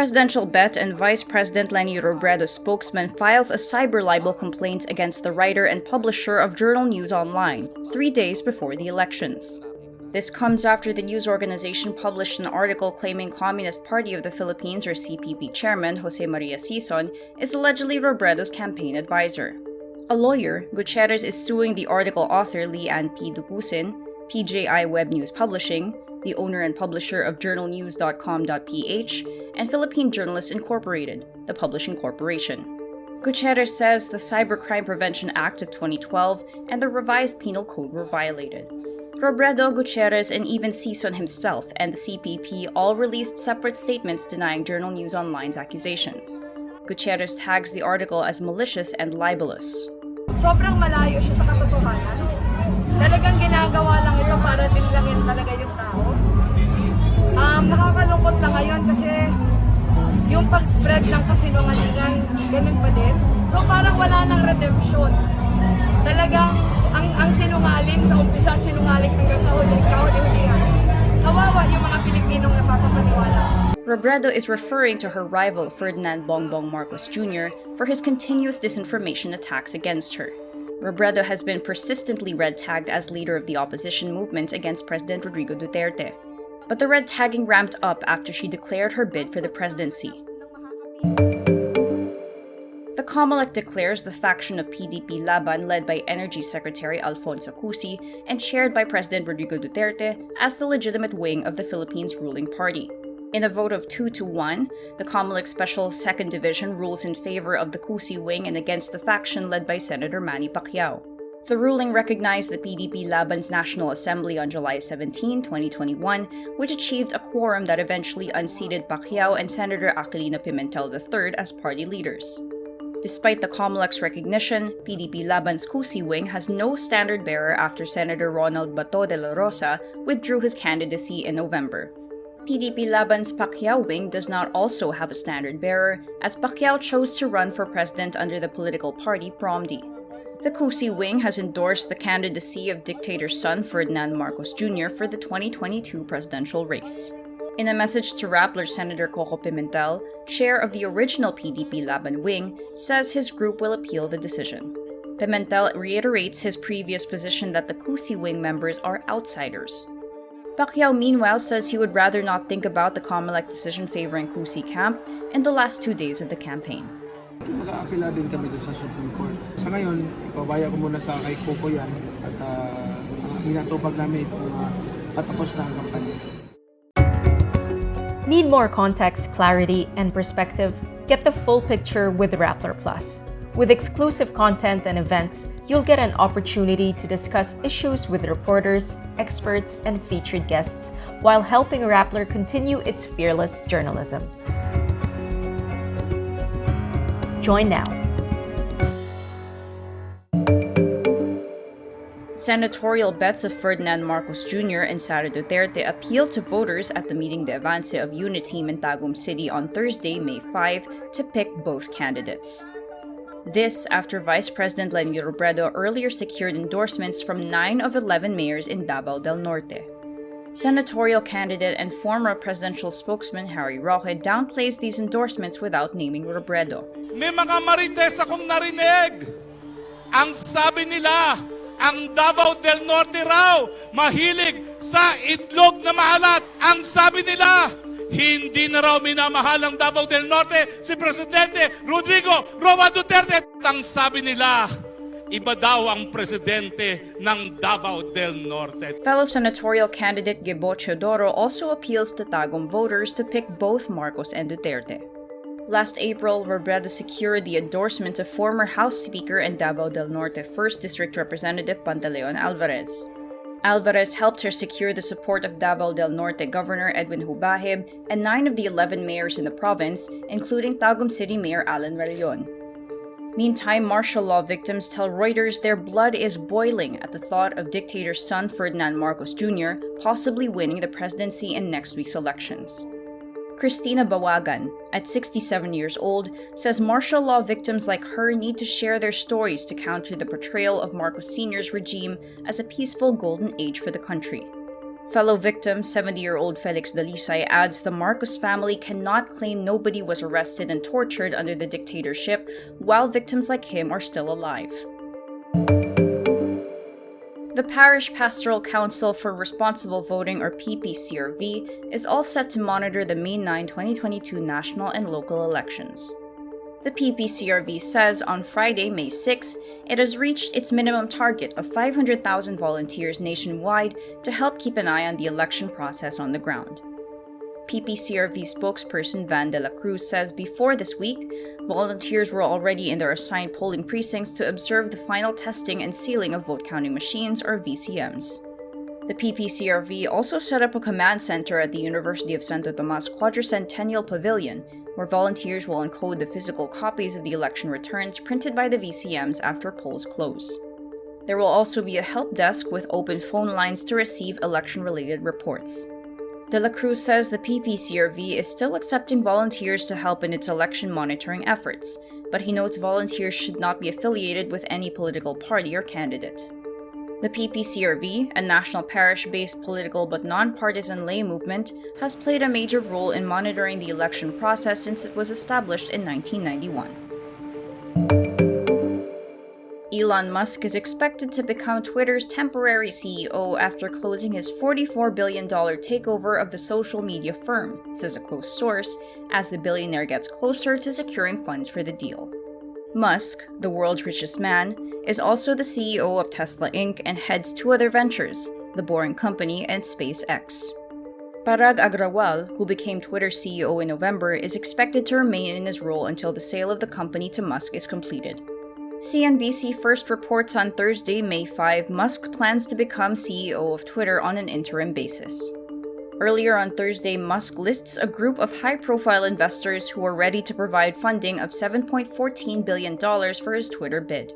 Presidential bet and Vice President Leni Robredo's spokesman files a cyber libel complaint against the writer and publisher of Journal News Online 3 days before the elections. This comes after the news organization published an article claiming Communist Party of the Philippines or CPP chairman Jose Maria Sison is allegedly Robredo's campaign advisor. A lawyer, Gutierrez is suing the article author Leanne P. Ducusin, PJI Web News Publishing, the owner and publisher of journalnews.com.ph, and Philippine Journalists Incorporated, the publishing corporation. Gutierrez says the Cybercrime Prevention Act of 2012 and the revised penal code were violated. Robredo, Gutierrez, and even Sison himself and the CPP all released separate statements denying Journal News Online's accusations. Gutierrez tags the article as malicious and libelous. Sobrang malayo siya sa katotohanan. Talagang ginagawa lang ito para tingnan talaga yung tao. Nakakalungkot na ngayon kasi yung pag-spread ng kasinungalingan, ganun pa din. So parang wala nang redemption. Talagang ang sinungaling sa umpisa, sinungaling hanggang kahuli-hulihan. Kawawa yung mga Pilipinong napapapaniwala. Robredo is referring to her rival Ferdinand Bongbong Marcos Jr. for his continuous disinformation attacks against her. Robredo has been persistently red-tagged as leader of the opposition movement against President Rodrigo Duterte. But the red tagging ramped up after she declared her bid for the presidency. The Comelec declares the faction of PDP-Laban led by Energy Secretary Alfonso Cusi and chaired by President Rodrigo Duterte as the legitimate wing of the Philippines ruling party. In a vote of 2-1, the Comelec Special 2nd Division rules in favor of the Kusi wing and against the faction led by Senator Manny Pacquiao. The ruling recognized the PDP-Laban's National Assembly on July 17, 2021, which achieved a quorum that eventually unseated Pacquiao and Senator Aquilino Pimentel III as party leaders. Despite the Comelec's recognition, PDP-Laban's Kusi wing has no standard bearer after Senator Ronald Bato de la Rosa withdrew his candidacy in November. PDP-Laban's Pacquiao wing does not also have a standard bearer, as Pacquiao chose to run for president under the political party PROMD. The Kusi wing has endorsed the candidacy of dictator's son Ferdinand Marcos Jr. for the 2022 presidential race. In a message to Rappler, Senator Coco Pimentel, chair of the original PDP-Laban wing, says his group will appeal the decision. Pimentel reiterates his previous position that the Kusi wing members are outsiders. Pacquiao, meanwhile, says he would rather not think about the Comelec decision favoring Kusi camp in the last 2 days of the campaign. Mag-aapila din kami doon sa Supreme Court. Sa ngayon, ipabaya ko muna sa kay Coco yan at inatupag namin itong patapos na ang kampanya. Need more context, clarity, and perspective? Get the full picture with Rappler Plus. With exclusive content and events, you'll get an opportunity to discuss issues with reporters, experts, and featured guests while helping Rappler continue its fearless journalism. Join now. Senatorial bets of Ferdinand Marcos Jr. and Sara Duterte appealed to voters at the meeting de avance of UniTeam in Tagum City on Thursday, May 5, to pick both candidates. This after Vice President Leni Robredo earlier secured endorsements from 9 of 11 mayors in Davao del Norte. Senatorial candidate and former presidential spokesman Harry Roque downplays these endorsements without naming Robredo. May mga marites akong narinig. Ang sabi nila, ang Davao del Norte raw mahilig sa itlog na maalat. Ang sabi nila, hindi na raw minamahal ang Davao del Norte si Presidente Rodrigo Duterte. Ang sabi nila, iba daw ang presidente ng Davao del Norte. Fellow senatorial candidate Gebo Teodoro also appeals to Tagum voters to pick both Marcos and Duterte. Last April, Robredo secured the endorsement of former House Speaker and Davao del Norte 1st District Representative Pantaleon Alvarez. Alvarez helped her secure the support of Davao del Norte Governor Edwin Hubahib and 9 of the 11 mayors in the province, including Tagum City Mayor Alan Rellion. Meantime, martial law victims tell Reuters their blood is boiling at the thought of dictator's son Ferdinand Marcos Jr. possibly winning the presidency in next week's elections. Cristina Bawagan, at 67 years old, says martial law victims like her need to share their stories to counter the portrayal of Marcos Sr.'s regime as a peaceful golden age for the country. Fellow victim, 70-year-old Felix Dalisay, adds the Marcos family cannot claim nobody was arrested and tortured under the dictatorship while victims like him are still alive. The Parish Pastoral Council for Responsible Voting, or PPCRV, is all set to monitor the May 9, 2022 national and local elections. The PPCRV says on Friday, May 6, it has reached its minimum target of 500,000 volunteers nationwide to help keep an eye on the election process on the ground. PPCRV spokesperson Van de la Cruz says before this week, volunteers were already in their assigned polling precincts to observe the final testing and sealing of vote counting machines, or VCMs. The PPCRV also set up a command center at the University of Santo Tomas Quadricentennial Pavilion, where volunteers will encode the physical copies of the election returns printed by the VCMs after polls close. There will also be a help desk with open phone lines to receive election-related reports. De la Cruz says the PPCRV is still accepting volunteers to help in its election monitoring efforts, but he notes volunteers should not be affiliated with any political party or candidate. The PPCRV, a national parish-based political but non-partisan lay movement, has played a major role in monitoring the election process since it was established in 1991. Elon Musk is expected to become Twitter's temporary CEO after closing his $44 billion takeover of the social media firm, says a close source, as the billionaire gets closer to securing funds for the deal. Musk, the world's richest man, is also the CEO of Tesla Inc. and heads two other ventures, The Boring Company and SpaceX. Parag Agrawal, who became Twitter's CEO in November, is expected to remain in his role until the sale of the company to Musk is completed. CNBC first reports on Thursday, May 5, Musk plans to become CEO of Twitter on an interim basis. Earlier on Thursday, Musk lists a group of high-profile investors who are ready to provide funding of $7.14 billion for his Twitter bid.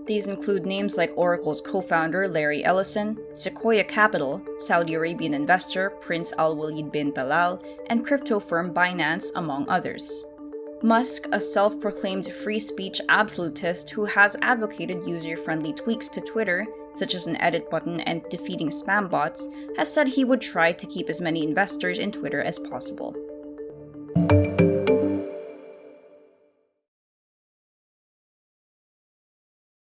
These include names like Oracle's co-founder Larry Ellison, Sequoia Capital, Saudi Arabian investor Prince Al-Walid bin Talal, and crypto firm Binance, among others. Musk, a self-proclaimed free speech absolutist who has advocated user-friendly tweaks to Twitter, such as an edit button and defeating spam bots, has said he would try to keep as many investors in Twitter as possible.